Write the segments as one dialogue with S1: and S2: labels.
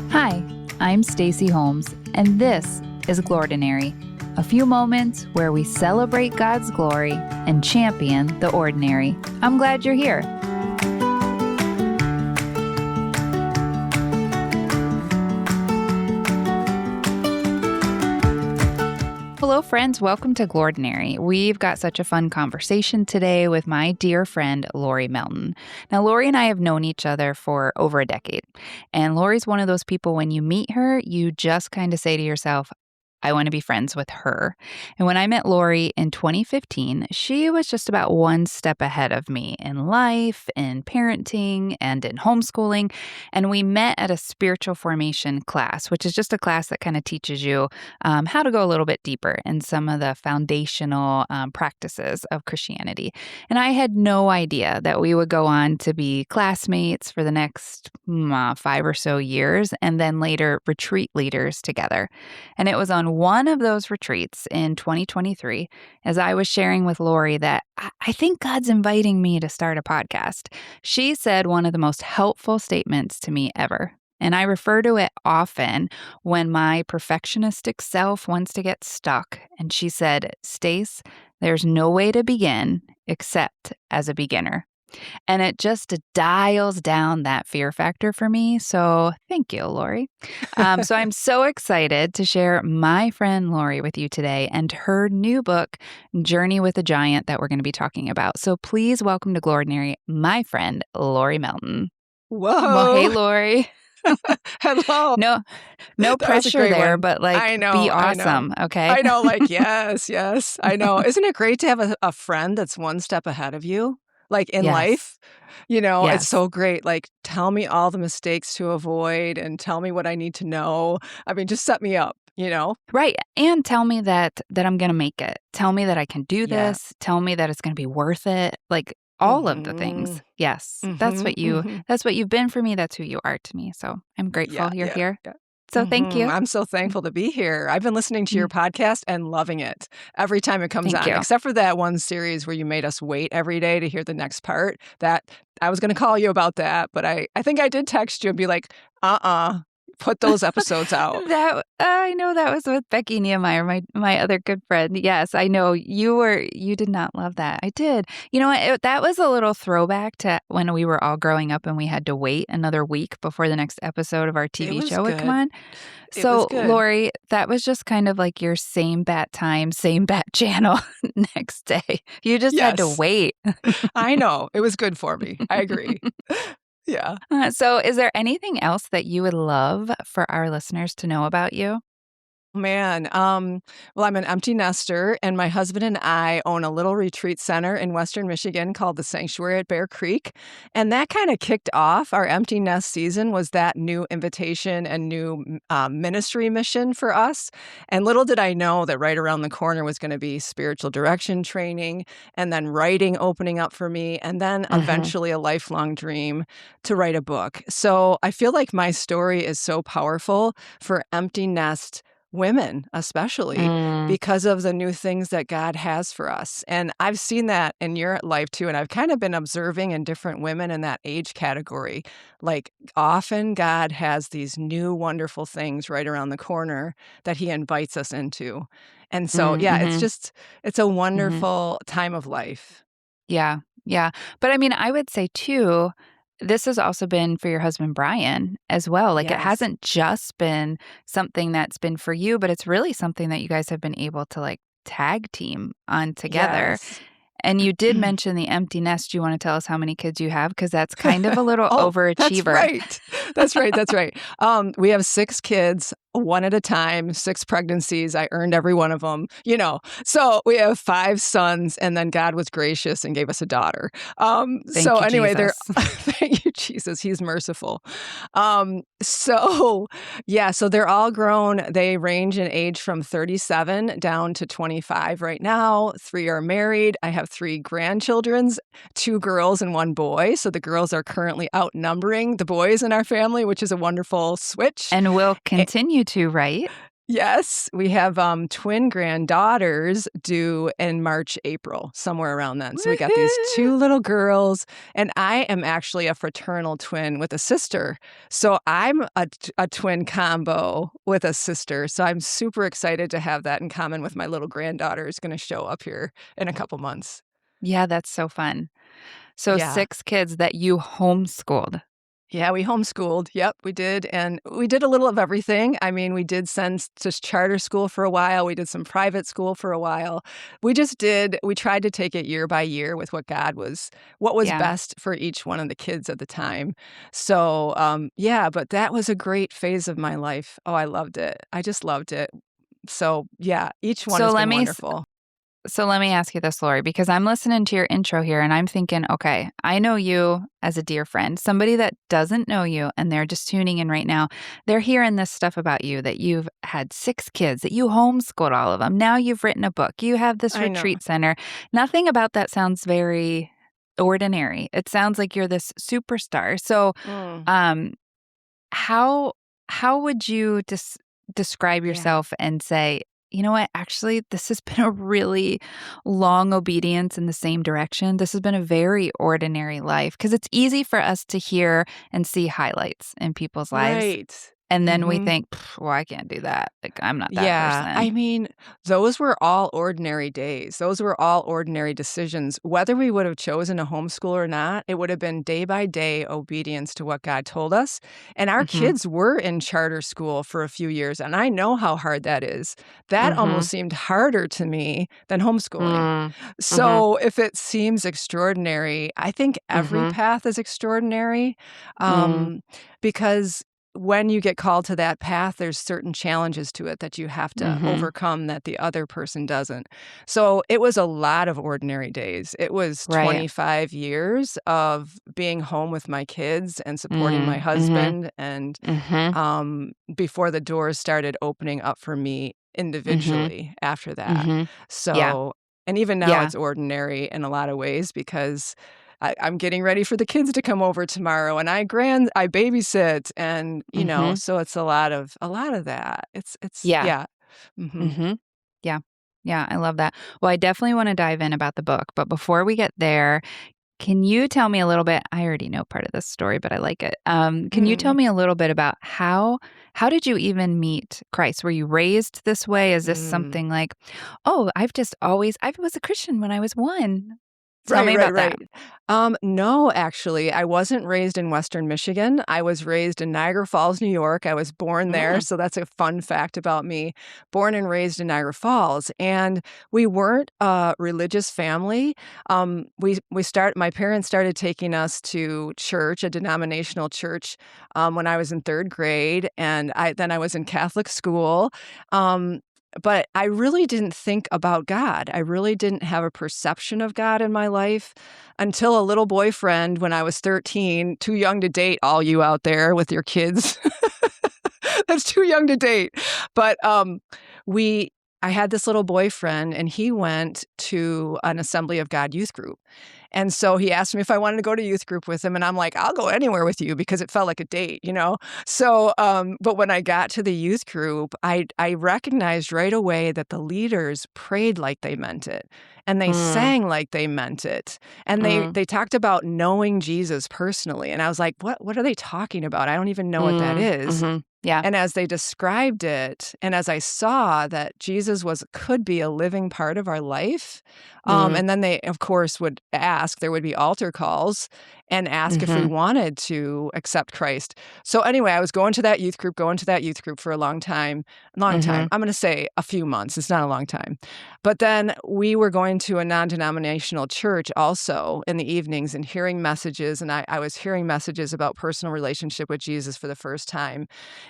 S1: Hi, I'm Stacey Holmes, and this is Glordinary, a few moments where we celebrate God's glory and champion the ordinary. I'm glad you're here. Hello, friends. Welcome to Glordinary. We've got such a fun conversation today with my dear friend, Lori Melton. Now, Lori and I have known each other for over a decade. And Lori's one of those people, when you meet her, you just kind of say to yourself, I want to be friends with her. And when I met Lori in 2015, she was just about one step ahead of me in life, in parenting, and in homeschooling. And we met at a spiritual formation class, which is just a class that kind of teaches you how to go a little bit deeper in some of the foundational practices of Christianity. And I had no idea that we would go on to be classmates for the next 5 or so years, and then later retreat leaders together. And it was on one of those retreats in 2023, as I was sharing with Lori that I think God's inviting me to start a podcast, she said one of the most helpful statements to me ever. And I refer to it often when my perfectionistic self wants to get stuck. And she said, Stace, there's no way to begin except as a beginner. And it just dials down that fear factor for me. So thank you, Lori. So I'm so excited to share my friend Lori with you today and her new book, Journey with a Giant, that we're going to be talking about. So please welcome to Glordinary, my friend, Lori Melton.
S2: Whoa.
S1: Well, hey, Lori.
S2: Hello.
S1: No pressure there,
S2: one.
S1: but
S2: I know,
S1: be awesome, okay?
S2: I know, yes. I know. Isn't it great to have a friend that's one step ahead of you? Like in life,
S1: Yes.
S2: It's so great. Like, tell me all the mistakes to avoid and tell me what I need to know. I mean, just set me up,
S1: Right. And tell me that I'm going to make it. Tell me that I can do
S2: Yeah.
S1: this. Tell me that it's going to be worth it. Like all of the things. Yes. That's what you've been for me. That's who you are to me. So I'm grateful you're here.
S2: Yeah.
S1: So thank you.
S2: I'm so thankful to be here. I've been listening to your podcast and loving it every time it comes
S1: Thank
S2: on,
S1: you.
S2: except for that one series where you made us wait every day to hear the next part. That I was going to call you about that, but I think I did text you and be like, put those episodes out.
S1: I know that was with Becky Nehemiah, my other good friend. Yes, I know you did not love that. I did. You know what? That was a little throwback to when we were all growing up and we had to wait another week before the next episode of our TV show would come on. So, Lori, that was just kind of like your same bat time, same bat channel next day. You just had to wait.
S2: I know. It was good for me. I agree. Yeah.
S1: So is there anything else that you would love for our listeners to know about you?
S2: Man, well, I'm an empty nester, and my husband and I own a little retreat center in Western Michigan called the Sanctuary at Bear Creek. And that kind of kicked off our empty nest season, was that new invitation and new ministry mission for us. And little did I know that right around the corner was going to be spiritual direction training, and then writing opening up for me, and then eventually a lifelong dream to write a book. So I feel like my story is so powerful for empty nest women, especially because of the new things that God has for us. And I've seen that in your life too. And I've kind of been observing in different women in that age category. Like often God has these new wonderful things right around the corner that he invites us into. And so, it's a wonderful time of life.
S1: Yeah. But I mean, I would say too, this has also been for your husband, Brian, as well. Like it hasn't just been something that's been for you, but it's really something that you guys have been able to like tag team on together.
S2: Yes.
S1: And you did mention the empty nest. Do you want to tell us how many kids you have? Because that's kind of a little overachiever.
S2: That's right. We have 6 kids, one at a time, 6 pregnancies. I earned every one of them, So we have 5 sons, and then God was gracious and gave us a daughter. Thank you, Jesus. He's merciful. So they're all grown. They range in age from 37 down to 25 right now. 3 are married. I have 3 grandchildren, 2 girls and 1 boy. So the girls are currently outnumbering the boys in our family, which is a wonderful switch.
S1: And will continue to, right?
S2: Yes, we have, twin granddaughters due in March, April, somewhere around then. So we got these
S1: Woohoo!
S2: 2 little girls, and I am actually a fraternal twin with a sister. So I'm a twin combo with a sister. So I'm super excited to have that in common with my little granddaughter who's gonna show up here in a couple months.
S1: Yeah, that's so fun. So
S2: Yeah.
S1: 6 kids that you homeschooled.
S2: Yeah, we homeschooled. Yep, we did, and we did a little of everything. I mean, we did send to charter school for a while, we did some private school for a while. We tried to take it year by year with what was
S1: Yeah.
S2: best for each one of the kids at the time. So, yeah, but that was a great phase of my life. Oh, I loved it. I just loved it. So, yeah, each one
S1: So
S2: has
S1: let
S2: been
S1: me
S2: wonderful.
S1: So let me ask you this, Lori, because I'm listening to your intro here and I'm thinking, okay, I know you as a dear friend. Somebody that doesn't know you and they're just tuning in right now, they're hearing this stuff about you that you've had 6 kids, that you homeschooled all of them. Now you've written a book, you have this
S2: I know.
S1: retreat center. Nothing about that sounds very ordinary. It sounds like you're this superstar. So,
S2: Mm,
S1: um, how how would you describe
S2: yeah.
S1: yourself and say, "You know what? Actually, this has been a really long obedience in the same direction. This has been a very ordinary life." Because it's easy for us to hear and see highlights in people's lives,
S2: Right.
S1: and then we
S2: Mhm.
S1: think, "Pff, well, I can't do that. Like, I'm not that
S2: Yeah, I
S1: person."
S2: mean, those were all ordinary days. Those were all ordinary decisions. Whether we would have chosen a homeschool or not, it would have been day by day obedience to what God told us. And our
S1: Mhm.
S2: kids were in charter school for a few years, and I know how hard that is. That
S1: Mhm.
S2: almost seemed harder to me than homeschooling.
S1: Mm. Mhm.
S2: So if it seems extraordinary, I think every
S1: Mhm.
S2: path is extraordinary,
S1: Mm.
S2: um, because when you get called to that path, there's certain challenges to it that you have to
S1: Mhm.
S2: overcome that the other person doesn't. So it was a lot of ordinary days. It was
S1: Right.
S2: 25 years of being home with my kids and supporting my
S1: Mm. Mhm.
S2: husband, and
S1: Mhm.
S2: before the doors started opening up for me
S1: Mhm.
S2: individually after that.
S1: Mhm. Yeah.
S2: So, and even now
S1: Yeah.
S2: it's ordinary in a lot of ways because I'm getting ready for the kids to come over tomorrow, and I babysit, and
S1: Mhm.
S2: so it's a lot of that. It's
S1: Yeah.
S2: yeah. Mhm.
S1: Mhm. Yeah. Yeah, I love that. Well, I definitely wanna dive in about the book, but before we get there, can you tell me a little bit? I already know part of this story, but I like it. Can you tell
S2: Mm.
S1: me a little bit about how did you even meet Christ? Were you raised this way? Is this
S2: Mm.
S1: something like, "Oh, I was a Christian when I was 1." Tell
S2: Right,
S1: me
S2: right,
S1: about that.
S2: right. No, actually, I wasn't raised in Western Michigan. I was raised in Niagara Falls, New York. I was born there,
S1: Mm.
S2: so that's a fun fact about me. Born and raised in Niagara Falls, and we weren't a religious family. My parents started taking us to church, a denominational church, when I was in 3rd grade, and I was in Catholic school. Um, but I really didn't think about God. I really didn't have a perception of God in my life until a little boyfriend when I was 13, too young to date, all you out there with your kids. That's too young to date. But, we I had this little boyfriend, and he went to an Assembly of God youth group. And so he asked me if I wanted to go to youth group with him, and I'm like, "I'll go anywhere with you," because it felt like a date, you know? So, but when I got to the youth group, I recognized right away that the leaders prayed like they meant it, and they
S1: Mm.
S2: sang like they meant it, and
S1: Mm.
S2: they talked about knowing Jesus personally, and I was like, "What are they talking about? I don't even know what that
S1: Mm.
S2: is."
S1: Mhm. Yeah.
S2: And as they described it, and as I saw that Jesus could be a living part of our life,
S1: Mm.
S2: and then they, of course, would ask, there would be altar calls and ask if we
S1: Mhm.
S2: wanted to accept Christ. So anyway, I was going to that youth group for a long time, long time.
S1: Mhm.
S2: I'm going to say a few months. It's not a long time. But then we were going to a non-denominational church also in the evenings and hearing messages. And I was hearing messages about personal relationship with Jesus for the first time,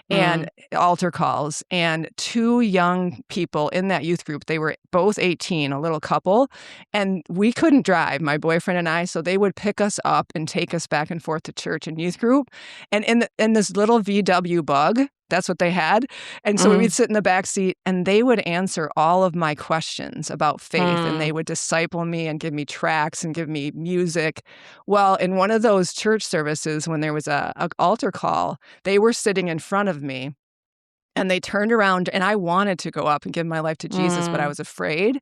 S2: and
S1: Mm.
S2: altar calls, and 2 young people in that youth group, they were both 18, a little couple, and we couldn't drive, my boyfriend and I, so they would pick us up and take us back and forth to church and youth group, and in this little VW Bug, that's what they had, and so we'd
S1: Mm.
S2: sit in the back seat, and they would answer all of my questions about faith, and they
S1: Mm.
S2: would disciple me and give me tracts and give me music. Well, in one of those church services when there was a altar call, they were sitting in front of me, And they turned around, and I wanted to go up and give my life to Jesus, but I was afraid.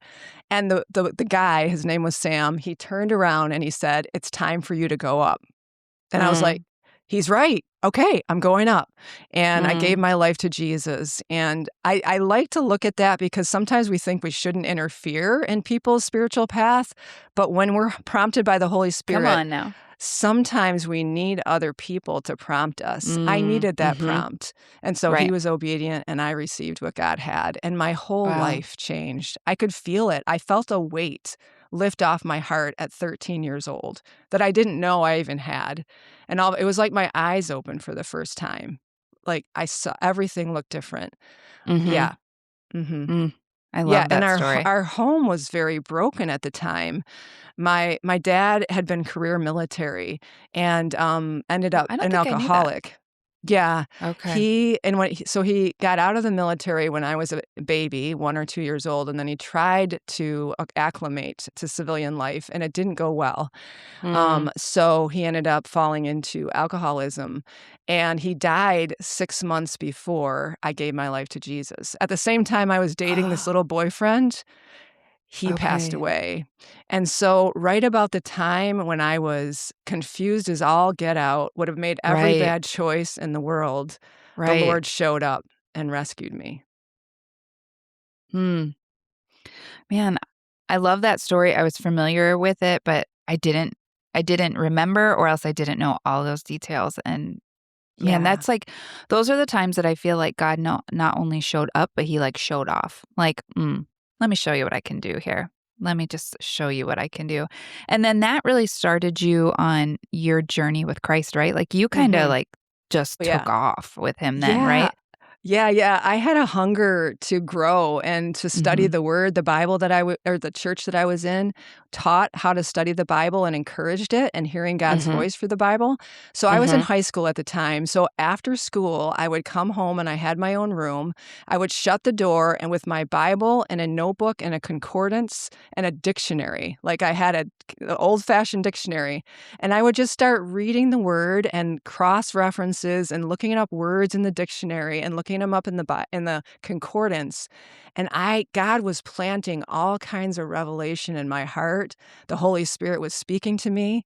S2: And the guy, his name was Sam, he turned around and he said, "It's time for you to go up." And I was like,
S1: Mm,
S2: he's right. Okay, I'm going up. And I gave
S1: mm.
S2: my life to Jesus. And I like to look at that because sometimes we think we shouldn't interfere in people's spiritual path. But when we're prompted by the Holy
S1: Come
S2: Spirit,
S1: on now.
S2: sometimes we need other people to prompt us. I
S1: Mm,
S2: needed that
S1: mhm.
S2: prompt. And so he
S1: Right.
S2: was obedient and I received what God had. And my whole
S1: Wow.
S2: life changed. I could feel it. I felt a weight lift off my heart at 13 years old that I didn't know I even had. And it was like my eyes opened for the first time. Like I saw everything looked different.
S1: Mhm.
S2: Yeah. Hmm.
S1: Mm. I
S2: Yeah.
S1: love
S2: And
S1: that story.
S2: our home was very broken at the time. My dad had been career military and, ended
S1: Oh,
S2: up
S1: I don't
S2: an
S1: think I knew that.
S2: alcoholic. Yeah.
S1: Okay.
S2: He and when he so he got out of the military when I was a baby, 1 or 2 years old, and then he tried to acclimate to civilian life, and it didn't go well.
S1: Mm.
S2: So he ended up falling into alcoholism, and he died 6 months before I gave my life to Jesus. At the same time I was dating this little boyfriend, he passed
S1: Okay.
S2: away. And so right about the time when I was confused as all get out, would have made every
S1: Right.
S2: bad choice in the world, the
S1: Right.
S2: Lord showed up and rescued me.
S1: Hmm. Man, I love that story. I was familiar with it, but I didn't remember or else I didn't know all those details. And man,
S2: Yeah.
S1: that's like those are the times that I feel like God not only showed up, but he like showed off. Like, let me show you what I can do here. Let me just show you what I can do. And then that really started you on your journey with Christ, right? Like you kind of
S2: Mhm.
S1: like just took
S2: Yeah.
S1: off with him then,
S2: Yeah.
S1: right?
S2: Yeah, yeah, I had a hunger to grow and to study
S1: Mhm.
S2: the word. The Bible that or the church that I was in taught how to study the Bible and encouraged it and hearing God's
S1: Mhm.
S2: voice for the Bible. So I was in
S1: Mhm.
S2: high school at the time. So after school, I would come home and I had my own room. I would shut the door and with my Bible and a notebook and a concordance and a dictionary, like I had a old-fashioned dictionary, and I would just start reading the word and cross references and looking up words in the dictionary and looking them up in the concordance. And God was planting all kinds of revelation in my heart. The Holy Spirit was speaking to me.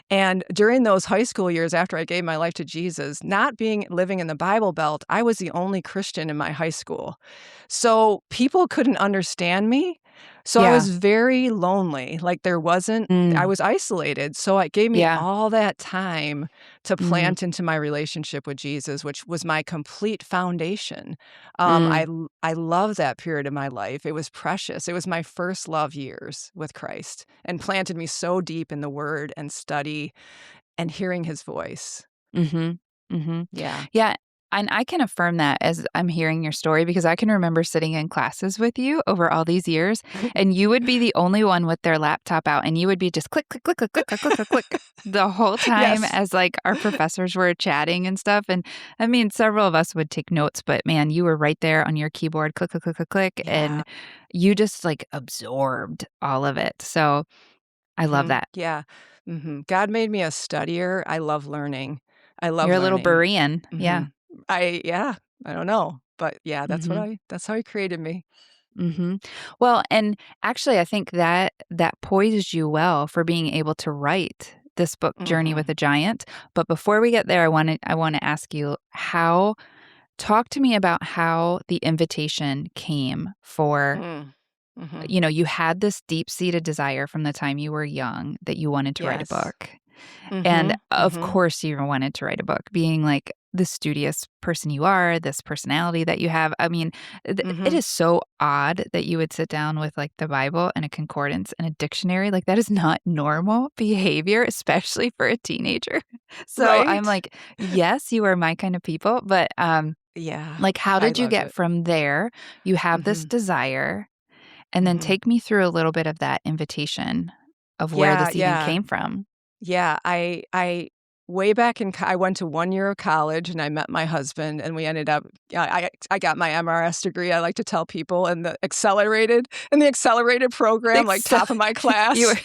S2: And during those high school years after I gave my life to Jesus, not being living in the Bible Belt, I was the only Christian in my high school. So people couldn't understand me. So I
S1: Yeah.
S2: was very lonely. Like I
S1: Mm.
S2: was isolated. So it gave me
S1: Yeah.
S2: all that time to
S1: Mm.
S2: plant into my relationship with Jesus, which was my complete foundation.
S1: Mm.
S2: I love that period of my life. It was precious. It was my first love years with Christ and planted me so deep in the word and study and hearing his voice.
S1: Mhm. Mhm.
S2: Yeah.
S1: Yeah, and I can affirm that as I'm hearing your story because I can remember sitting in classes with you over all these years, and you would be the only one with their laptop out, and you would be just click, click, click, click, click, click, click, click, click the whole time
S2: Yes.
S1: as, like, our professors were chatting and stuff, and, I mean, several of us would take notes, but, man, you were right there on your keyboard, click, click, click, click, click,
S2: Yeah.
S1: and you just, like, absorbed all of it, so I love
S2: Mhm.
S1: that.
S2: Yeah. God made me a studier. I love learning. I love
S1: You're a little
S2: learning.
S1: Berean. Yeah.
S2: Mhm. Yeah, I don't know, but yeah,
S1: Mhm.
S2: that's how he created me.
S1: Mhm. Well, and actually, I think that poised you well for being able to write this book, Journey with
S2: Mhm.
S1: a Giant. But before we get there, I wanna ask you how talk to me about how the invitation came for
S2: Mm. Mhm.
S1: you had this deep-seated desire from the time you were young that you wanted to write a
S2: Yes.
S1: book. And,
S2: Mhm.
S1: of
S2: Mhm.
S1: course, you wanted to write a book, being, like, the studious person you are, this personality that you have. I mean, it
S2: Mhm.
S1: is so odd that you would sit down with, like, the Bible and a concordance and a dictionary, like, that is not normal behavior, especially for a teenager. So, I'm
S2: Right?
S1: like, yes, you are my kind of people, but,
S2: Yeah.
S1: like, how
S2: I
S1: did you
S2: loved
S1: get
S2: it.
S1: from there? You have this
S2: Mhm.
S1: desire, and then
S2: Mhm.
S1: take me through a little bit of that invitation of where
S2: Yeah,
S1: this even
S2: yeah.
S1: came from.
S2: Yeah, I way back I went to 1 year of college and I met my husband and we ended up, I got my MRS degree. I like to tell people in the accelerated program, like
S1: So
S2: top of my
S1: you
S2: class.
S1: were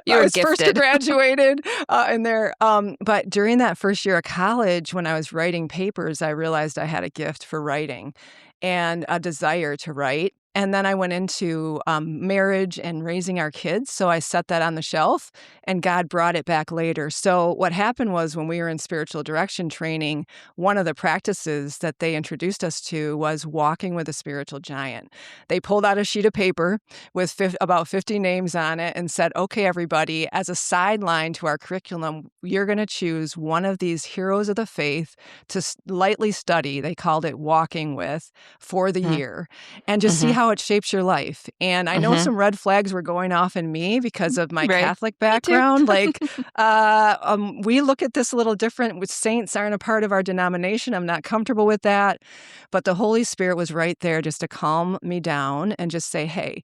S1: you
S2: I
S1: were
S2: was first to
S1: gifted.
S2: graduated in there. But during that first year of college, when I was writing papers, I realized I had a gift for writing and a desire to write. And then I went into marriage and raising our kids. So I set that on the shelf and God brought it back later. So what happened was when we were in spiritual direction training, one of the practices that they introduced us to was walking with a spiritual giant. They pulled out a sheet of paper with about 50 names on it and said, okay, everybody, as a sideline to our curriculum, you're going to choose one of these heroes of the faith to lightly study. They called it walking with for the
S1: Mhm,
S2: year and just see
S1: mhm,
S2: how it shapes your life. And I know
S1: mhm.
S2: some red flags were going off in me because of my
S1: Right.
S2: Catholic
S1: Me too.
S2: background. Like, we look at this a little different. With saints aren't a part of our denomination. I'm not comfortable with that. But the Holy Spirit was right there just to calm me down and just say, hey,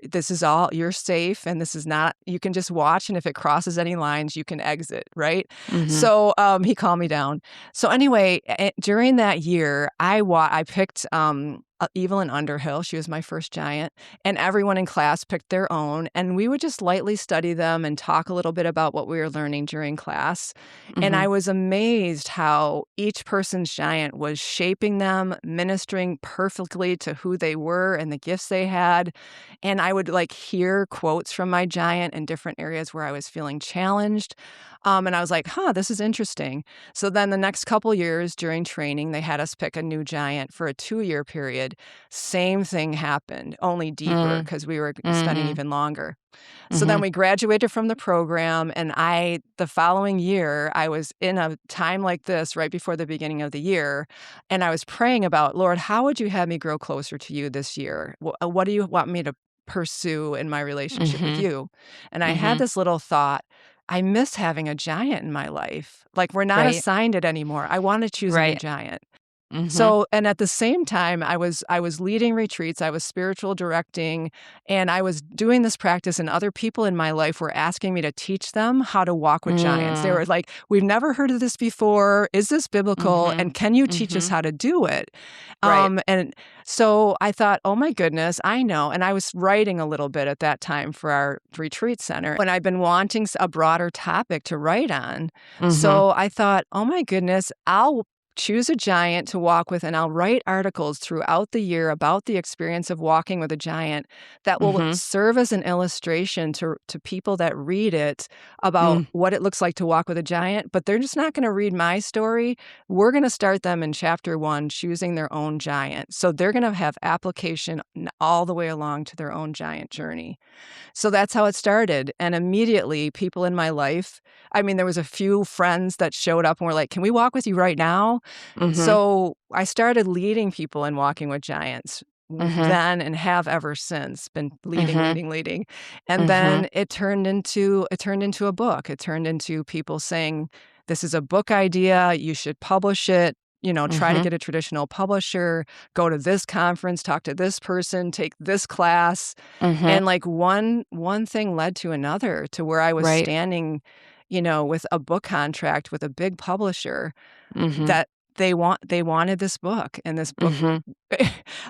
S2: this is all, you're safe. And this is not, you can just watch. And if it crosses any lines, you can exit. Right.
S1: Mhm,
S2: So he calmed me down. So anyway, during that year, I picked Evelyn Underhill. She was my first giant, and everyone in class picked their own. And we would just lightly study them and talk a little bit about what we were learning during class. And I
S1: mhm,
S2: was amazed how each person's giant was shaping them, ministering perfectly to who they were and the gifts they had. And I would like hear quotes from my giant in different areas where I was feeling challenged. And I was like, huh, this is interesting. So then the next couple years during training, they had us pick a new giant for a 2-year period. Same thing happened, only deeper
S1: mm,
S2: because we were spending
S1: mhm,
S2: even longer. So then
S1: mhm,
S2: we graduated from the program, and the following year, I was in a time like this right before the beginning of the year, and I was praying about, Lord, how would you have me grow closer to you this year? What do you want me to pursue in my relationship with
S1: mhm,
S2: you? And I had
S1: mhm.
S2: this little thought, I miss having a giant in my life. Like, we're not
S1: Right,
S2: assigned it anymore. I want to choose a new
S1: right.
S2: giant.
S1: Mhm,
S2: So, and at the same time, I was leading retreats, I was spiritual directing, and I was doing this practice, and other people in my life were asking me to teach them how to walk with giants. They
S1: mm,
S2: were like, "We've never heard of this before. Is this biblical?
S1: mhm,
S2: And can you teach us
S1: mhm.
S2: how to do it?"
S1: Right.
S2: And so I thought, "Oh my goodness, I know." And I was writing a little bit at that time for our retreat center, and I've been wanting a broader topic to write on.
S1: Mhm,
S2: So I thought, "Oh my goodness, I'll choose a giant to walk with, and I'll write articles throughout the year about the experience of walking with a giant that will
S1: mhm,
S2: serve as an illustration to people that read it about
S1: mm,
S2: what it looks like to walk with a giant, but they're just not going to read my story. We're going to start them in chapter 1, choosing their own giant. So they're going to have application all the way along to their own giant journey. So that's how it started, and immediately people in my life, I mean, there was a few friends that showed up and were like, "Can we walk with you right now?"
S1: mhm,
S2: So I started leading people in Walking with Giants
S1: mhm,
S2: then and have ever since been leading,
S1: mhm,
S2: leading, leading. And
S1: mhm,
S2: then it turned into a book. It turned into people saying, "This is a book idea, you should publish it." Try to
S1: mhm,
S2: get a traditional publisher, go to this conference, talk to this person, take this class.
S1: mhm.
S2: And, like, one thing led to another to where I was
S1: Right.
S2: standing, with a book contract with a big publisher
S1: Mhm,
S2: that they wanted this book, and this book
S1: mhm.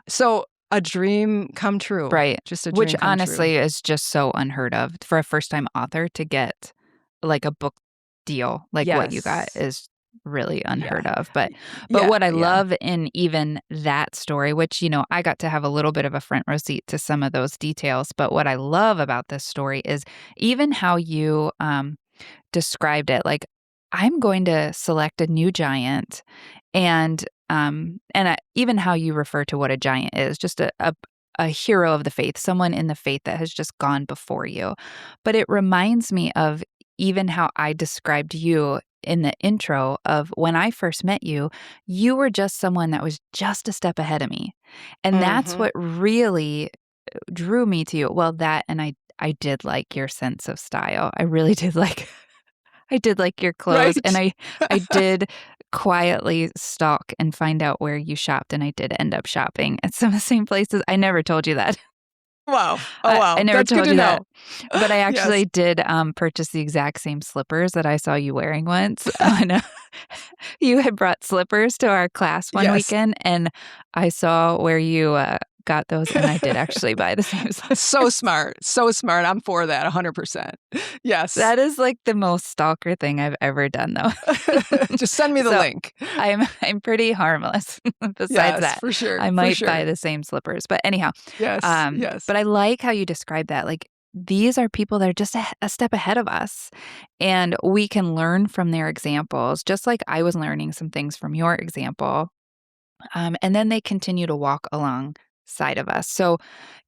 S2: so a dream come true,
S1: Right.
S2: just a
S1: Which
S2: dream come true.
S1: honestly is just so unheard of for a first-time author to get, like, a book deal like what you got
S2: Yes.
S1: is really
S2: Yeah.
S1: unheard of, but
S2: Y
S1: but
S2: yeah,
S1: what I
S2: yeah.
S1: love in even that story, which, I got to have a little bit of a front row seat to some of those details, but what I love about this story is even how you, described it, like, "I'm going to select a new giant," even how you refer to what a giant is, just a hero of the faith, someone in the faith that has just gone before you. But it reminds me of even how I described you in the intro of when I first met you, you were just someone that was just a step ahead of me. And that's
S2: Mhm.
S1: what really drew me to you. Well, that and I did like your sense of style. I really did like I did like your clothes, and
S2: Right.
S1: I did quietly stalk and find out where you shopped, and I did end up shopping at some of the same places. I never told you that.
S2: Wow. Oh,
S1: I
S2: wow.
S1: never
S2: That's good
S1: told
S2: to
S1: you that,
S2: know.
S1: but I
S2: Yes.
S1: actually did, purchase the exact same slippers that I saw you wearing once. I know you had brought slippers to our class one
S2: Yes.
S1: weekend, and I saw where you, got those, and I did actually buy the same
S2: So
S1: slippers.
S2: smart. So smart. I'm for that 100%. Yes.
S1: That is, like, the most stalker thing I've ever done, though.
S2: Just send me the
S1: So,
S2: link.
S1: I'm pretty harmless besides
S2: Yes,
S1: that.
S2: for sure.
S1: I
S2: For
S1: might buy
S2: sure.
S1: the same slippers, but anyhow,
S2: Yes. Yes.
S1: but I like how you describe that, like, these are people that are just a step ahead of us, and we can learn from their examples, just like I was learning some things from your example, and then they continue to walk alongside of us. So,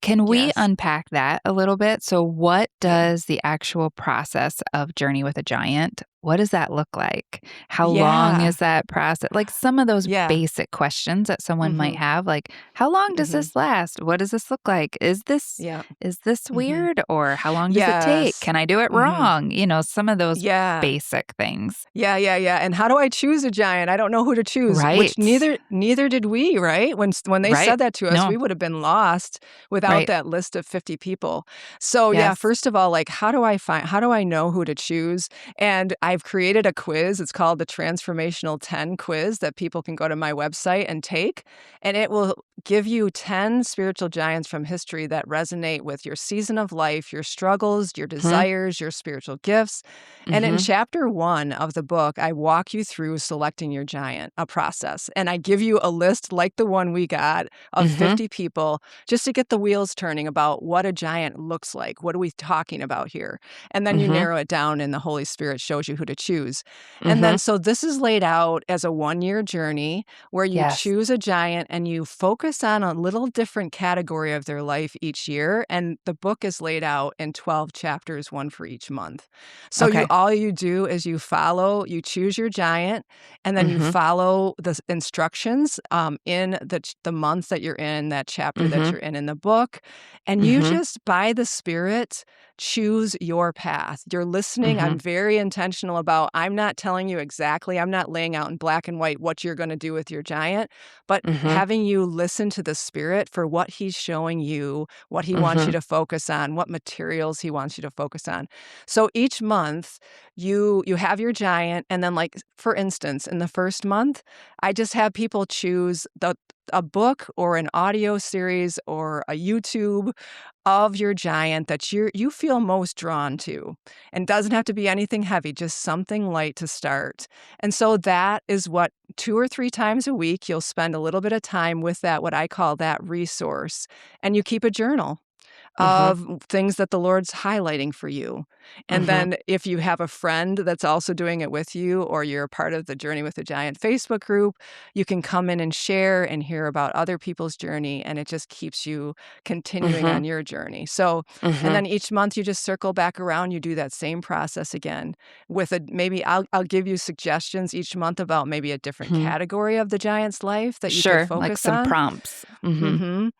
S1: can we
S2: Yes.
S1: unpack that a little bit? So, what
S2: Yeah.
S1: does the actual process of Journey with a Giant? What does that look like? How long
S2: Yeah.
S1: is that process? Like some of those
S2: Yeah.
S1: basic questions that someone might
S2: Mhm.
S1: have, like how long does
S2: Mhm.
S1: this last? What does this look like?
S2: Yeah.
S1: Is this
S2: Mhm.
S1: weird, or how long does it take?
S2: Yes.
S1: Can I do it
S2: Mhm.
S1: wrong? Some of those
S2: Yeah.
S1: basic things.
S2: Yeah, yeah, yeah, and how do I choose a giant? I don't know who to choose, which
S1: Right.
S2: neither did we, right? When they
S1: Right.
S2: said that to us,
S1: No.
S2: we would have been lost without
S1: Right.
S2: that list of 50 people. So, yeah,
S1: Yes.
S2: first of all, like, how do I know who to choose? And I've created a quiz. It's called the Transformational 10 quiz that people can go to my website and take, and it will give you 10 spiritual giants from history that resonate with your season of life, your struggles, your
S1: Mhm.
S2: desires, your spiritual gifts. And in
S1: Mhm.
S2: chapter 1 of the book, I walk you through selecting your giant, a process. And I give you a list like the one we got of
S1: Mhm.
S2: 50 people just to get the wheels turning about what a giant looks like. What are we talking about here? And then you
S1: Mhm.
S2: narrow it down, and the Holy Spirit shows you who to choose. And then
S1: Mhm.
S2: so this is laid out as a 1-year journey where you
S1: Yes.
S2: choose a giant and you focus on a little different category of their life each year. And the book is laid out in 12 chapters, one for each month. So
S1: Okay.
S2: all you do is you choose your giant, and then you
S1: Mhm.
S2: follow the instructions in the month that you're in, that chapter that
S1: Mhm.
S2: you're in the book, and you
S1: Mhm.
S2: just by the Spirit choose your path. You're listening. I'm
S1: Mhm.
S2: very intentional about. I'm not telling you exactly. I'm not laying out in black and white what you're going to do with your giant, but
S1: Mhm.
S2: having you listen to the Spirit for what He's showing you, what He wants you
S1: Mhm.
S2: to focus on, what materials He wants you to focus on. So each month you have your giant, and then, like, for instance, in the first month, I just have people choose a book or an audio series or a YouTube of your giant that you feel most drawn to. And doesn't have to be anything heavy, just something light to start. And so that is what 2 or 3 times a week you'll spend a little bit of time with that, what I call that resource, and you keep a journal
S1: Mhm.
S2: of things that the Lord's highlighting for you. And
S1: Mhm.
S2: then if you have a friend that's also doing it with you, or you're a part of the Journey with the Giant Facebook group, you can come in and share and hear about other people's journey, and it just keeps you continuing
S1: Mhm.
S2: on your journey. So, and
S1: Mhm.
S2: then each month you just circle back around, you do that same process again with maybe I'll give you suggestions each month about maybe a different
S1: Mhm.
S2: category of the giant's life that you could
S1: Sure, like
S2: focus
S1: some
S2: on.
S1: prompts. Mhm.
S2: Mhm.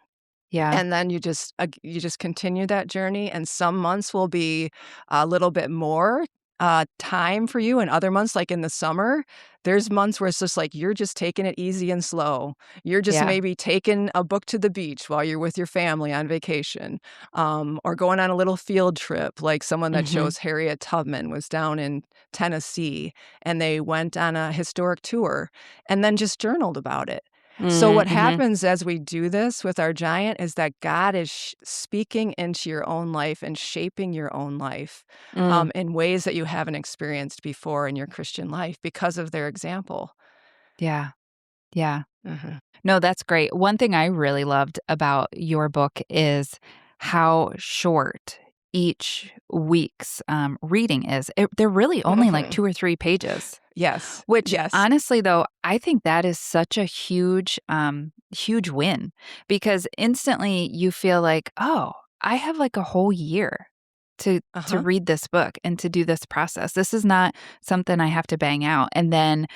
S1: Yeah.
S2: And then you just continue that journey, and some months will be a little bit more, time for you, and other months, like in the summer, there's months where it's just like you're just taking it easy and slow. You're just
S1: Yeah.
S2: maybe taking a book to the beach while you're with your family on vacation, or going on a little field trip, like someone that
S1: Mhm.
S2: shows Harriet Tubman was down in Tennessee, and they went on a historic tour and then just journaled about it. So
S1: Mm,
S2: what
S1: mhm.
S2: happens as we do this with our giant is that God is speaking into your own life and shaping your own life
S1: Mm.
S2: in ways that you haven't experienced before in your Christian life because of their example.
S1: Yeah. Yeah.
S2: Mhm.
S1: No, that's great. One thing I really loved about your book is how short each week's, reading is. They're really only like
S2: Mhm.
S1: 2 or 3 pages,
S2: Yes.
S1: which
S2: Yes.
S1: honestly, though, I think that is such a huge win because instantly you feel like, "Oh, I have like a whole year to
S2: Uh-huh.
S1: read this book and to do this process. This is not something I have to bang out." And then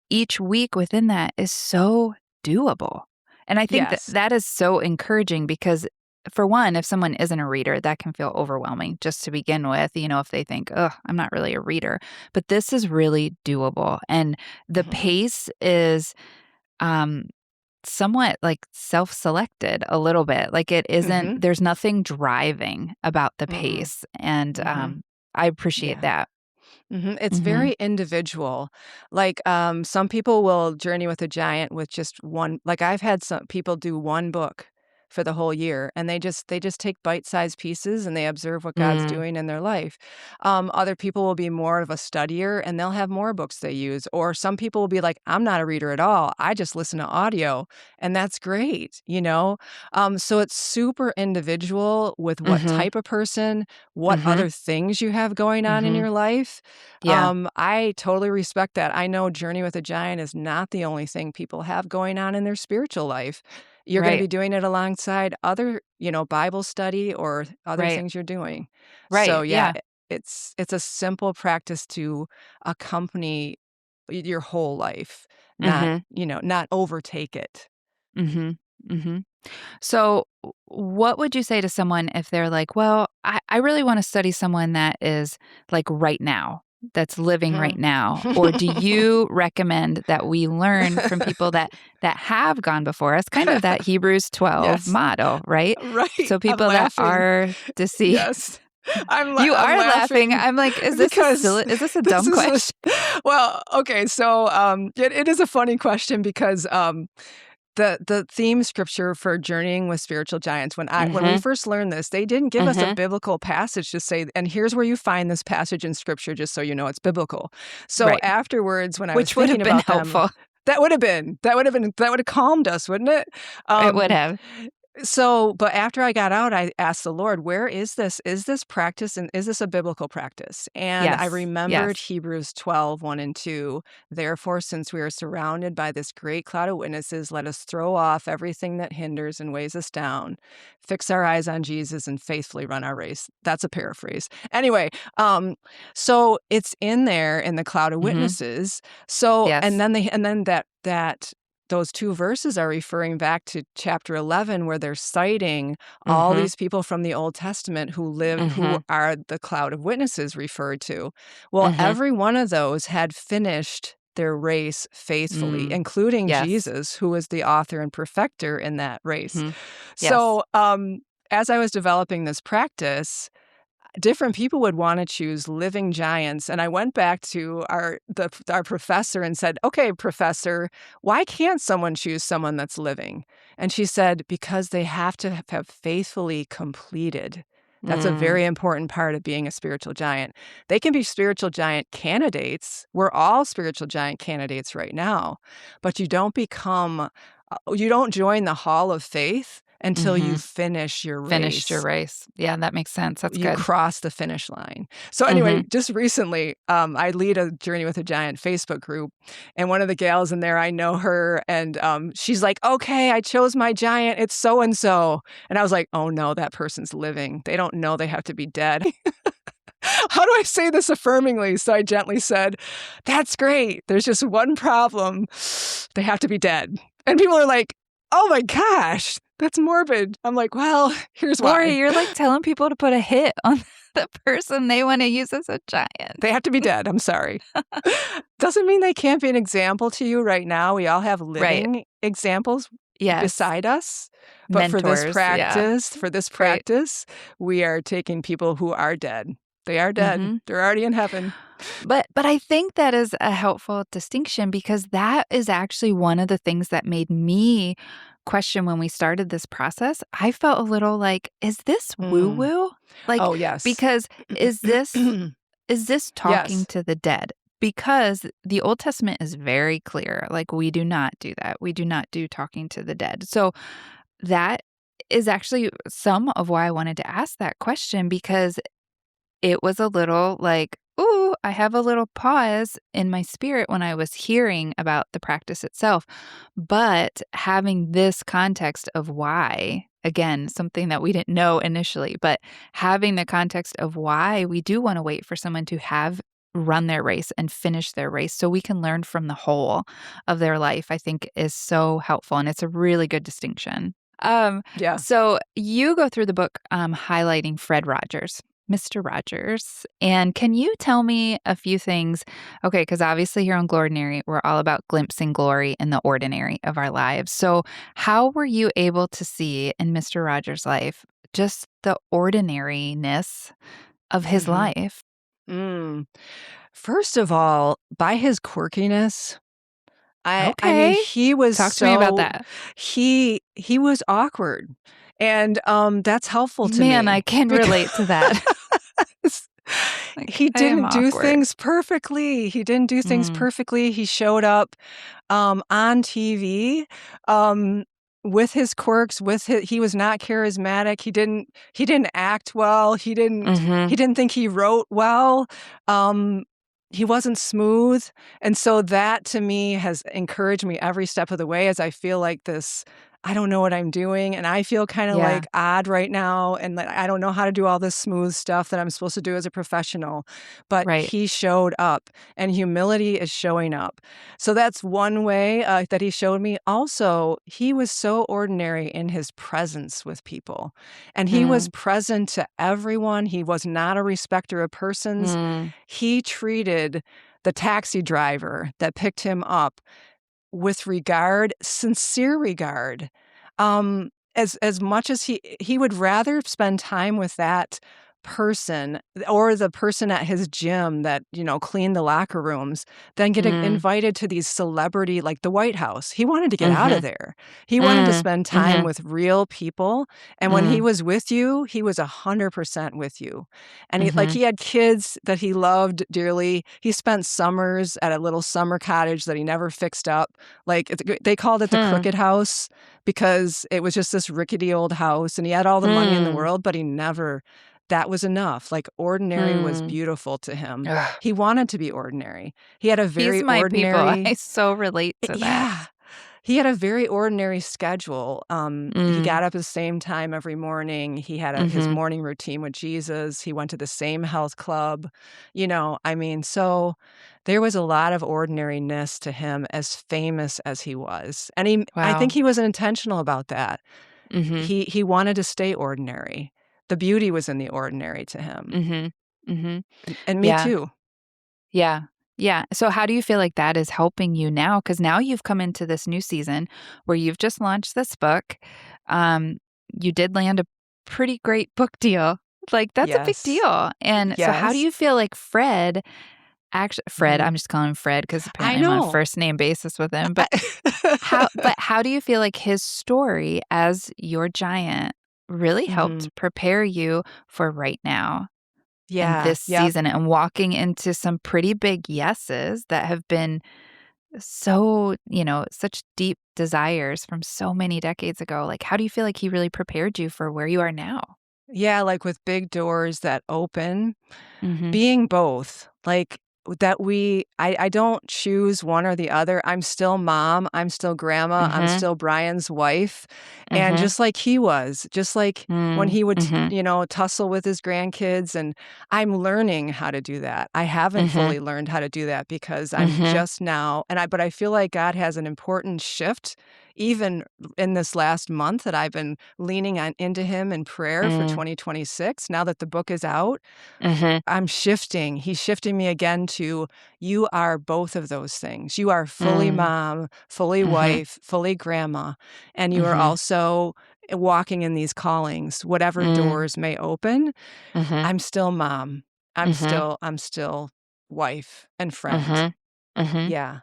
S1: each week within that is so doable. And I think that
S2: Yes.
S1: that is so encouraging because, for one, if someone isn't a reader, that can feel overwhelming just to begin with, if they think, "Ugh, I'm not really a reader." But this is really doable. And the
S2: Mhm.
S1: pace is, um, somewhat like self-selected a little bit. Like it isn't,
S2: Mhm.
S1: there's nothing driving about the
S2: Mm-mm.
S1: pace. And
S2: Mhm.
S1: I appreciate
S2: Yeah.
S1: that.
S2: It's
S1: Mm-hmm.
S2: very individual. Like, some people will journey with a giant with just one like, I've had some people do one book for the whole year, and they just take bite-sized pieces, and they observe what God's
S1: Mm,
S2: doing in their life. Other people will be more of a studier, and they'll have more books they use, or some people will be like, "I'm not a reader at all. I just listen to audio," and that's great, you know? So it's super individual with what
S1: mm-hmm.
S2: type of person, what
S1: Mm-hmm.
S2: other things you have going on in
S1: Mm-hmm.
S2: your life.
S1: Yeah.
S2: I totally respect that. I know Journey with a Giant is not the only thing people have going on in their spiritual life. You're gonna
S1: Right.
S2: be doing it alongside other, Bible study or other
S1: Right.
S2: things you're doing. So,
S1: Right.
S2: yeah,
S1: Yeah.
S2: it's a simple practice to accompany your whole life, not,
S1: Mm-hmm.
S2: not overtake it.
S1: Mm-hmm. Mm-hmm. So, what would you say to someone if they're like, well, I really want to study someone that is like right now, that's living right
S2: Mhm.
S1: now? Or do you recommend that we learn from people that have gone before us, kind of that Hebrews 12
S2: Yes,
S1: model, right?
S2: right.
S1: So
S2: I'm
S1: people that
S2: laughing.
S1: are deceived.
S2: Yes. I'm
S1: You
S2: I'm
S1: are laughing.
S2: laughing
S1: I'm like,
S2: because
S1: is this a
S2: this
S1: dumb
S2: is a
S1: question?
S2: well, okay, so, it is a funny question because, the theme scripture for journeying with spiritual giants, when we
S1: Mhm.
S2: first learned this, they didn't give us a
S1: Mhm.
S2: biblical passage to say, "And here's where you find this passage in scripture, just so you know it's biblical." So
S1: Right.
S2: afterwards, when I was
S1: Which would
S2: thinking
S1: have been
S2: about them,
S1: helpful.
S2: that would've calmed us, wouldn't it?
S1: It would
S2: Um
S1: have.
S2: but after I got out, I asked the Lord, "Where is this? Is this practice and is this a biblical practice?" And I
S1: Yes.
S2: remembered
S1: Yes.
S2: Hebrews 12, 1 and 2. "Therefore, since we are surrounded by this great cloud of witnesses, let us throw off everything that hinders and weighs us down, fix our eyes on Jesus, and faithfully run our race." That's a paraphrase. Anyway, so it's in there in the cloud of
S1: Mhm.
S2: witnesses. So, and
S1: Yes.
S2: then that those 2 verses are referring back to chapter 11 where they're citing all
S1: Mhm.
S2: these people from the Old Testament who
S1: Mhm.
S2: are the cloud of witnesses referred to. Well,
S1: Mhm.
S2: every one of those had finished their race faithfully,
S1: Mm.
S2: including
S1: Yes.
S2: Jesus, who was the author and perfecter in that race.
S1: Mhm. Yes.
S2: So, as I was developing this practice, different people would wanna choose living giants, and I went back to our professor and said, "Okay, professor, why can't someone choose someone that's living?" And she said, "Because they have to have faithfully completed." That's a
S1: Mm.
S2: very important part of being a spiritual giant. They can be spiritual giant candidates. We're all spiritual giant candidates right now, but you don't join the hall of faith until you
S1: Mhm.
S2: finish your
S1: Finished your
S2: race.
S1: race. Yeah, that makes sense. That's
S2: You
S1: good.
S2: cross the finish line. So anyway,
S1: Mhm.
S2: just recently, I lead a Journey with a Giant Facebook group, and one of the gals in there, I know her, and she's like, "Okay, I chose my giant. It's so and so." And I was like, "Oh no, that person's living. They don't know they have to be dead." How do I say this affirmingly? So I gently said, "That's great. There's just one problem. They have to be dead." And people are like, "Oh my gosh, that's morbid." I'm like, "Well, here's
S1: Lori,
S2: why.
S1: you're like telling people to put a hit on the person they want to use as a giant.
S2: They have to be dead, I'm sorry." Doesn't mean they can't be an example to you right now. We all have
S1: Right.
S2: living examples
S1: Yes.
S2: beside us, but
S1: Mentors. Yeah.
S2: for this
S1: Right.
S2: practice, we are taking people who are dead. They are dead.
S1: Mhm.
S2: They're already in heaven.
S1: But I think that is a helpful distinction because that is actually one of the things that made me question when we started this process. I felt a little like, is this
S2: Mm.
S1: woo-woo? Like,
S2: Oh, yes.
S1: because is this talking
S2: Yes.
S1: to the dead? Because the Old Testament is very clear. Like, we do not do that. We do not do talking to the dead. So that is actually some of why I wanted to ask that question because it was a little like, "Ooh, I have a little pause in my spirit when I was hearing about the practice itself." But having this context of why, again, something that we didn't know initially, but having the context of why we do wanna wait for someone to have run their race and finish their race so we can learn from the whole of their life, I think is so helpful, and it's a really good distinction.
S2: Yeah.
S1: So you go through the book, highlighting Fred Rogers. Mr. Rogers. And can you tell me a few things? Okay, because obviously here on Glorinary, we're all about glimpsing glory in the ordinary of our lives. So, how were you able to see in Mr. Rogers' life just the ordinariness of his
S2: Mhm.
S1: life?
S2: Mm. First of all, by his quirkiness, I mean,
S1: Okay.
S2: he was
S1: Talk to me about
S2: so
S1: that.
S2: he was awkward, and, that's helpful to
S1: Man, I
S2: me
S1: can
S2: because
S1: relate to that. Like,
S2: he
S1: I am
S2: didn't do
S1: awkward.
S2: things perfectly. He didn't do things
S1: Mm,
S2: perfectly. He showed up, on TV, um, with his quirks, he was not charismatic. He didn't act well. He
S1: mhm,
S2: didn't think he wrote well. Um, he wasn't smooth, and so that to me has encouraged me every step of the way as I feel like this I don't know what I'm doing, and I feel kinda,
S1: yeah,
S2: like, odd right now, and, like, I don't know how to do all this smooth stuff that I'm supposed to do as a professional, but
S1: right.
S2: he showed up, and humility is showing up. So that's one way, that he showed me. Also, he was so ordinary in his presence with people, and he was
S1: Mm,
S2: present to everyone. He was not a respecter of persons.
S1: mm,
S2: He treated the taxi driver that picked him up with regard, sincere regard. As much as he would rather spend time with that person or the person at his gym that, cleaned the locker rooms than get
S1: mm,
S2: invited to these celebrity like the White House. He wanted to get out of
S1: mhm,
S2: there. He wanted to
S1: mm,
S2: spend time
S1: mhm,
S2: with real people, and when he
S1: mm,
S2: was with you, he was 100% with you. And
S1: mhm,
S2: he had kids that he loved dearly. He spent summers at a little summer cottage that he never fixed up. They called it the
S1: hmm,
S2: Crooked House because it was just this rickety old house, and he had all the money in the
S1: hmm,
S2: world, but he never that was enough. Like, ordinary was
S1: hmm.
S2: beautiful to him.
S1: Ugh,
S2: He wanted to be ordinary. He had a
S1: he's
S2: very
S1: my people. I
S2: ordinary
S1: so relate to that.
S2: Yeah. He had a very ordinary schedule. He got
S1: Mm,
S2: up at the same time every morning. He had his
S1: mhm,
S2: morning routine with Jesus. He went to the same health club. I mean, so there was a lot of ordinariness to him as famous as he was. And I think
S1: wow.
S2: he was intentional about that.
S1: Mhm,
S2: He wanted to stay ordinary. The beauty was in the ordinary to him.
S1: mhm, mhm.
S2: And me
S1: Yeah,
S2: too.
S1: yeah, yeah. So how do you feel like that is helping you now? Because now you've come into this new season where you've just launched this book. Um, you did land a pretty great book deal. Like, that's a big
S2: Yes.
S1: deal. And so how do
S2: Yes.
S1: you feel like Fred,
S2: Mhm.
S1: I'm just calling him Fred because
S2: I
S1: apparently I'm on a
S2: know.
S1: first name basis with him, but
S2: I
S1: how do you feel like his story as your giant really
S2: Mhm.
S1: helped prepare you for right now and
S2: Yeah,
S1: this
S2: yep.
S1: season and walking into some pretty big yeses that have been so, such deep desires from so many decades ago? Like, how do you feel like he really prepared you for where you are now?
S2: Yeah, like, with big doors that open,
S1: Mhm.
S2: being both, like, that I don't choose one or the other. I'm still mom, I'm still grandma, I'm
S1: Mhm.
S2: still Brian's wife, and
S1: Mhm.
S2: just like he was, just like when
S1: Mm.
S2: he would,
S1: Mhm.
S2: tussle with his grandkids, and I'm learning how to do that. I haven't
S1: Mhm.
S2: fully learned how to do that because I'm
S1: Mhm.
S2: just now but I feel like God has an important shift even in this last month that I've been leaning on into him in prayer for
S1: Mm.
S2: 2026 now that the book is out.
S1: Mhm.
S2: I'm shifting. He's shifting me again to you are both of those things. You are fully
S1: Mm.
S2: mom, fully
S1: Mhm.
S2: wife, fully grandma, and you are
S1: Mhm.
S2: also walking in these callings. Whatever
S1: Mm.
S2: doors may open,
S1: Mhm.
S2: I'm still mom.
S1: Mhm.
S2: I'm still wife and friend.
S1: Mhm. Mhm.
S2: Yeah.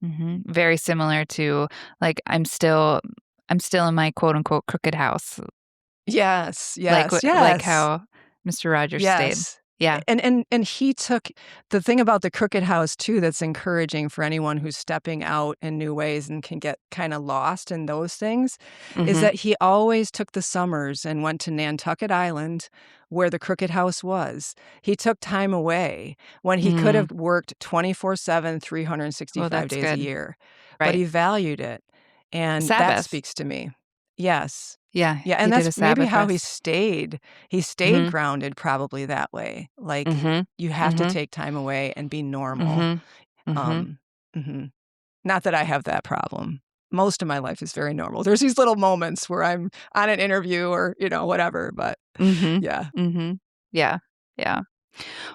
S1: Mhm. Very similar to, like, I'm still in my quote unquote crooked house,
S2: Yes,
S1: like
S2: yes,
S1: like
S2: yes.
S1: how Mr. Rogers stayed.
S2: Yes.
S1: Yeah.
S2: And he took the thing about the crooked house too that's encouraging for anyone who's stepping out in new ways and can get kinda lost in those things, is
S1: Mhm.
S2: that he always took the summers and went to Nantucket Island, where the crooked house was. He took time away when he could
S1: Mm.
S2: have worked 24/7,
S1: Oh,
S2: 365
S1: that's
S2: days a
S1: good.
S2: year, but
S1: Right.
S2: he valued it, and that
S1: Sabbath.
S2: speaks to me. Yes.
S1: Yeah,
S2: Yeah,
S1: he
S2: and
S1: did
S2: that's
S1: a
S2: maybe
S1: Sabbath
S2: how he
S1: rest.
S2: stayed. He stayed
S1: Mhm.
S2: grounded probably that way. Like,
S1: Mhm.
S2: you have to
S1: Mhm.
S2: take time away and be normal.
S1: Mhm. Mhm.
S2: Um, mhm. Not that I have that problem. Most of my life is very normal. There's these little moments where I'm on an interview or, whatever, but
S1: Mhm.
S2: yeah.
S1: Mhm. Yeah. Yeah.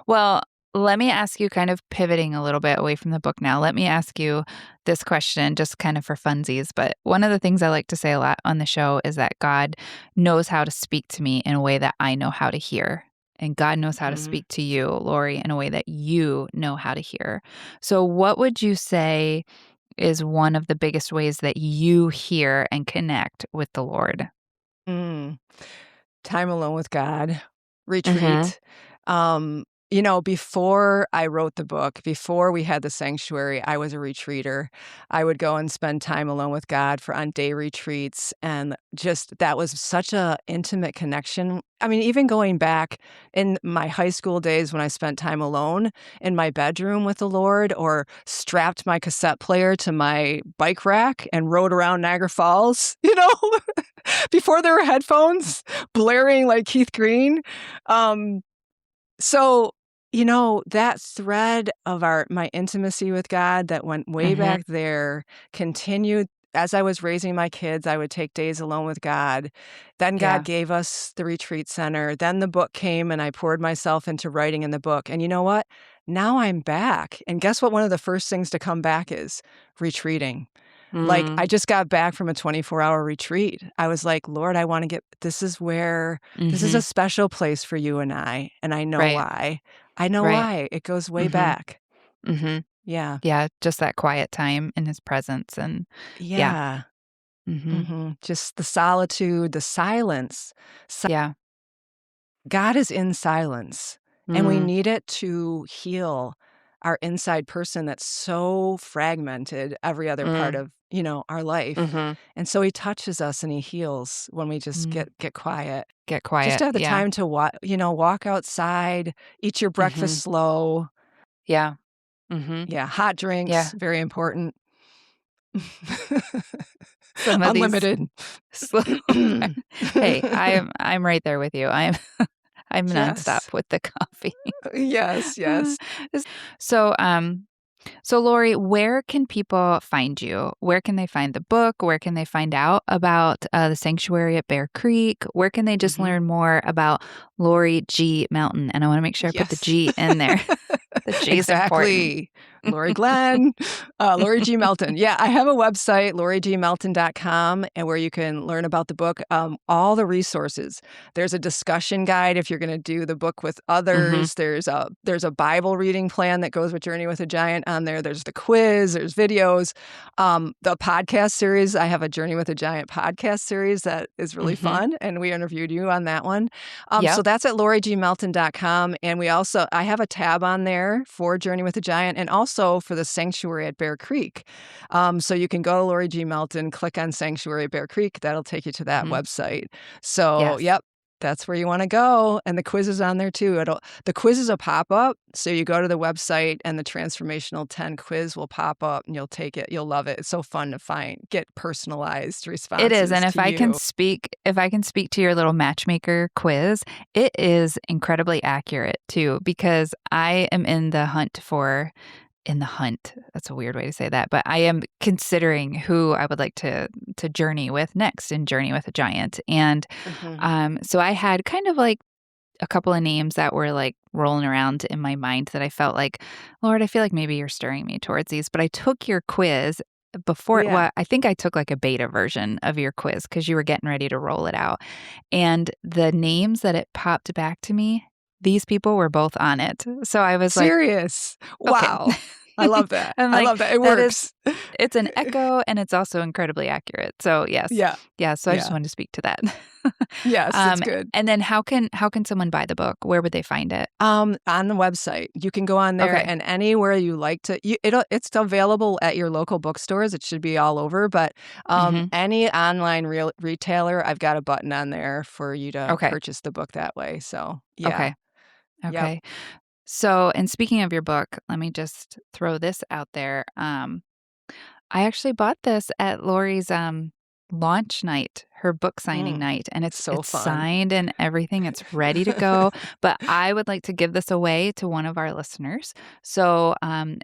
S1: Well, let me ask you, kind of pivoting a little bit away from the book now. Let me ask you this question just kind of for funsies. But one of the things I like to say a lot on the show is that God knows how to speak to me in a way that I know how to hear. And God knows how to
S2: Mhm.
S1: speak to you, Lori, in a way that you know how to hear. So, what would you say is one of the biggest ways that you hear and connect with the Lord?
S2: Mm. Time alone with God,
S3: Mhm.
S2: retreat. Before I wrote the book, before we had the sanctuary, I was a retreater. I would go and spend time alone with God for on day retreats, and just that was such a intimate connection. I mean, even going back in my high school days when I spent time alone in my bedroom with the Lord, or strapped my cassette player to my bike rack and rode around Niagara Falls, before there were headphones blaring like Keith Green. Um, so, that thread of my intimacy with God that went way
S3: Mhm.
S2: back there continued as I was raising my kids. I would take days alone with God. Then God
S1: Yeah.
S2: gave us the retreat center. Then the book came and I poured myself into writing in the book. And you know what? Now I'm back. And guess what? One of the first things to come back is retreating. Like, I
S3: Mm.
S2: just got back from a 24-hour retreat. I was like, "Lord, I wanna get this is a
S3: Mhm.
S2: special place for you and I know
S1: Right.
S2: why. I know
S1: Right.
S2: why. It goes way
S3: Mhm.
S2: back."
S3: Mhm.
S2: Yeah.
S1: Yeah. Just that quiet time in his presence. And yeah.
S2: Yeah.
S1: Mhm.
S2: Mhm. Just the solitude, the silence.
S1: Yeah.
S2: God is in silence, and we
S3: Mm.
S2: need it to heal our inside person that's so fragmented every other part
S3: Mm.
S2: of, our life.
S3: Mhm.
S2: And so he touches us and he heals when we just
S1: Mm.
S2: get quiet.
S1: Get
S2: Just
S1: quiet.
S2: to have the
S1: Yeah.
S2: time to walk outside, eat your breakfast
S3: Mhm.
S2: slow.
S1: Yeah.
S3: Mhm.
S2: Yeah, hot drinks,
S1: Yeah.
S2: very important.
S1: Some of these
S2: Unlimited.
S1: slow burn. Hey, I'm right there with you. I'm
S2: Yes.
S1: nonstop with the coffee.
S2: Yes,
S1: Uh,
S2: yes.
S1: so, so Lori, where can people find you? Where can they find the book? Where can they find out about the sanctuary at Bear Creek? Where can they just
S2: Mhm.
S1: learn more about Lori G. Melton? And I want to make sure I put the
S2: Yes.
S1: G in there. The G is important.
S2: Exactly. Lori Glenn, Lori G. Melton. Yeah, I have a website, lorigmelton.com, and where you can learn about the book, all the resources. There's a discussion guide if you're going to do the book with
S3: Mhm.
S2: others. There's a Bible reading plan that goes with Journey with a Giant on there. There's the quiz, there's videos. The podcast series, I have a Journey with a Giant podcast series that is really
S3: Mhm.
S2: fun, and we interviewed you on that one. So
S1: Yep.
S2: that's at lorigmelton.com. And I have a tab on there for Journey with the Giant and also for the sanctuary at Bear Creek. So you can go to Lori G. Melton, click on Sanctuary at Bear Creek. That'll take you to that
S1: Mhm.
S2: website. So,
S1: Yes.
S2: yep, that's where you want to go. And the quiz is on there too. The quiz is a pop up. So you go to the website and the Transformational 10 quiz will pop up and you'll take it. You'll love it. It's so fun to get personalized
S1: It is,
S2: responses
S1: and
S2: to you.
S1: if I can speak to your little matchmaker quiz, it is incredibly accurate too, because I am in the hunt. That's a weird way to say that, but I am considering who I would like to journey with next in Journey with a Giant. And
S3: Mhm.
S1: so I had kind of like a couple of names that were like rolling around in my mind that I felt like, Lord, I feel like maybe you're stirring me towards these. But I took your quiz before,
S2: Yeah.
S1: well, I think I took like a beta version of your quiz because you were getting ready to roll it out. And the names that it popped back to me, these people were both on it. So I was like,
S2: Serious.
S1: okay.
S2: Wow. I love that.
S1: I'm
S2: I
S1: like,
S2: love that. It
S1: that is,
S2: works.
S1: it's an echo and it's also incredibly accurate. So yes.
S2: Yeah.
S1: Yeah. So I just
S2: Yeah.
S1: wanted to speak to that.
S2: Yes, it's good.
S1: And then how can someone buy the book? Where would they find it?
S2: On the website, you can go on there
S1: Okay.
S2: and anywhere you like to. It's available at your local bookstores. It should be all over, but
S1: Mhm.
S2: any online real retailer, I've got a button on there for you to
S1: Okay.
S2: purchase the book that way. So yeah,
S1: Okay.
S2: yep.
S1: Okay. So, and speaking of your book, let me just throw this out there. I actually bought this at Lori's launch night, her book signing night, and it's
S2: So fun.
S1: signed and everything. It's ready to go. But I would like to give this away to one of our listeners. So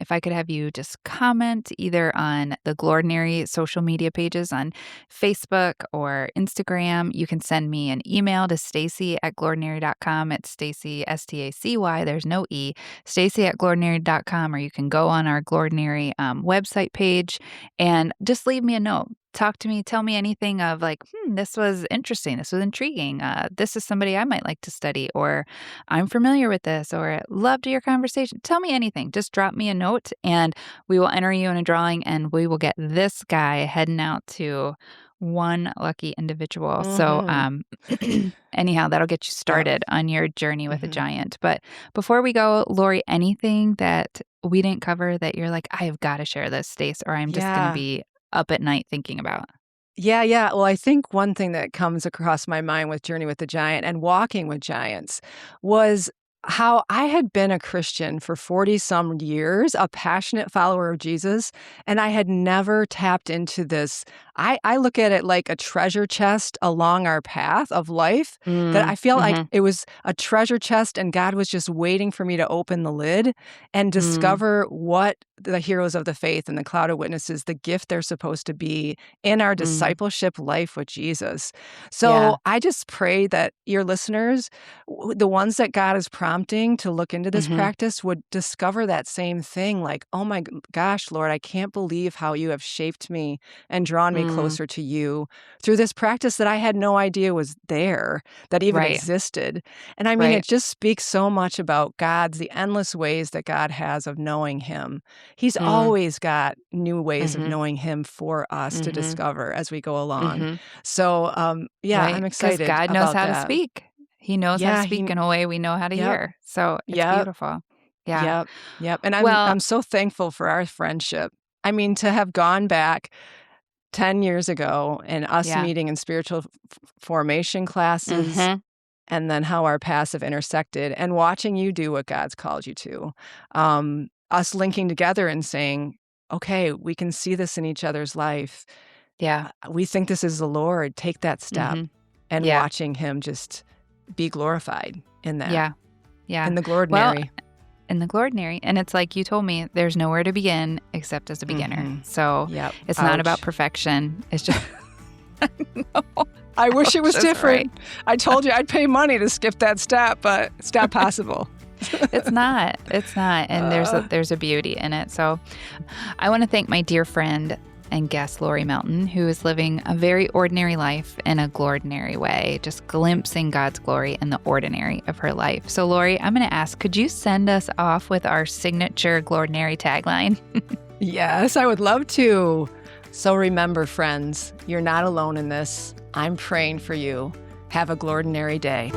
S1: if I could have you just comment either on the Glordinary social media pages on Facebook or Instagram, you can send me an email to Stacy@glordinary.com. It's Stacy, Stacy. There's no E. Stacy@glordinary.com, or you can go on our Glordinary website page and just leave me a note. Talk to me, tell me anything of like, this was interesting, this was intriguing, this is somebody I might like to study, or I'm familiar with this, or loved your conversation. Tell me anything. Just drop me a note and we will enter you in a drawing and we will get this guy heading out to one lucky individual. So anyhow, that'll get you started on your journey with a giant. But before we go, Lori, anything that we didn't cover that you're like, I have got to share this, Stace, or I'm just going to be up at night thinking about?
S2: Yeah. Well, I think one thing that comes across my mind with Journey with the Giant and walking with giants was how I had been a Christian for 40-some years, a passionate follower of Jesus, and I had never tapped into this. I look at it like a treasure chest along our path of life, that I feel like it was a treasure chest and God was just waiting for me to open the lid and discover what the heroes of the faith and the cloud of witnesses, the gift they're supposed to be in our discipleship life with Jesus. So I just pray that your listeners, the ones that God is prompting to look into this practice, would discover that same thing. Like, oh my gosh, Lord, I can't believe how you have shaped me and drawn me closer to you through this practice that I had no idea was there, that even existed. And I mean, it just speaks so much about the endless ways that God has of knowing him. He's always got new ways of knowing him for us to discover as we go along. So, I'm excited
S1: because God knows
S2: about
S1: how
S2: that.
S1: to speak. He knows how to speak in a way we know how to hear. So it's beautiful. Yeah.
S2: Yep. And
S1: Well,
S2: I'm so thankful for our friendship. I mean, to have gone back 10 years ago and us meeting in spiritual formation classes, and then how our paths have intersected, and watching you do what God's called you to. Us linking together and saying, okay, we can see this in each other's life.
S1: Yeah.
S2: We think this is the Lord. Take that step. And watching him just be glorified in that.
S1: Yeah.
S2: In the Glordinary.
S1: Well, in the Glordinary. And it's like you told me, there's nowhere to begin except as a beginner. So it's not about perfection. It's just...
S2: I wish it was different. I told you I'd pay money to skip that step, but it's not possible.
S1: It's not. And there's a beauty in it. So I want to thank my dear friend and guest, Lori Melton, who is living a very ordinary life in a glordinary way, just glimpsing God's glory in the ordinary of her life. So Lori, I'm going to ask, could you send us off with our signature glordinary tagline?
S2: Yes, I would love to. So remember, friends, you're not alone in this. I'm praying for you. Have a glordinary day.